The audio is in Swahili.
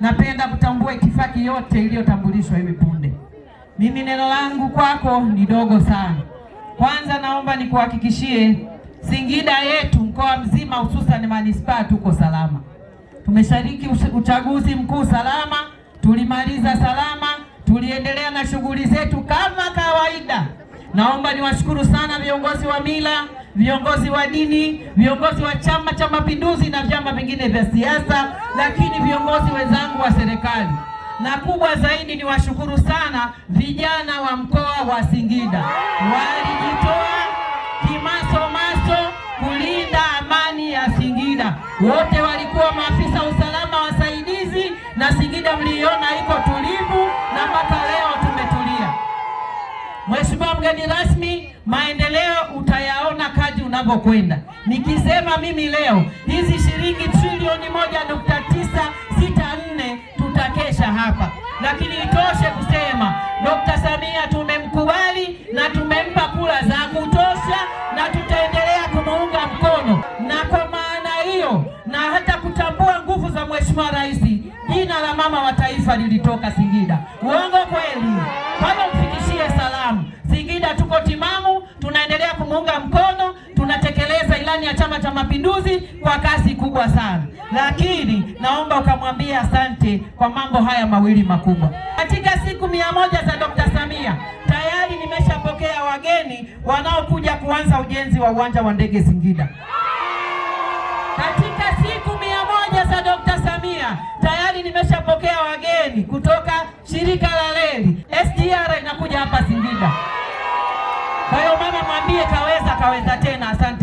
napenda kutambua itifaki yote iliyotambulishwa hivi punde. Mimi neno langu kwako ni dogo sana. Kwanza naomba nikuhakikishie Singida yetu mkoa mzima hususan manispaa tuko salama. Tumeshiriki uchaguzi mkuu salama, tulimaliza salama, tuliendelea na shughuli zetu kama kawaida. Naomba niwashukuru sana viongozi wa mila, viongozi wa dini, viongozi wa Chama cha Mapinduzi na vyama vingine vya siasa, lakini viongozi wenzangu wa serikali. Na kubwa zaidi niwashukuru sana vijana wa mkoa wa Singida. Walijitoa kimasomaso kulinda amani ya Singida. Wote walikuwa maafisa usalama wasaidizi, na Singida mliona iko tulivu na mpaka leo tumetulia. Mheshimiwa mgeni rasmi, maendeleo utayaona kadri unavyokwenda. Nikisema mimi leo hizi shilingi trilioni 1.964 tutakesha hapa. Lakini itoshe kusema Dr. Samia tumemkubali na tumempa kura za kutosha na tutaendelea kumuunga mkono. Na kwa maana hiyo na hata kutambua nguvu za Mheshimiwa Rais, jina la mama wa taifa lilitoka Singida. Uongo kweli? Kama mfikishie salamu. Singida tuko timamu, tunaendelea kumuunga mkono, tunatekeleza ilani ya Chama cha Mapinduzi kwa kasi kubwa sana. Lakini naomba ukamwambia asante kwa mambo haya mawili makubwa. Katika siku 100 za Dr. Samia, tayari nimeshapokea wageni wanaokuja kuanza ujenzi wa uwanja wa ndege Singida. Katika siku 100 za Dr. Samia, tayari nimeshapokea wageni kutoka shirika la reli. SGR inakuja hapa Singida. Kwa hiyo mama mwambie kaweza tena. Asante.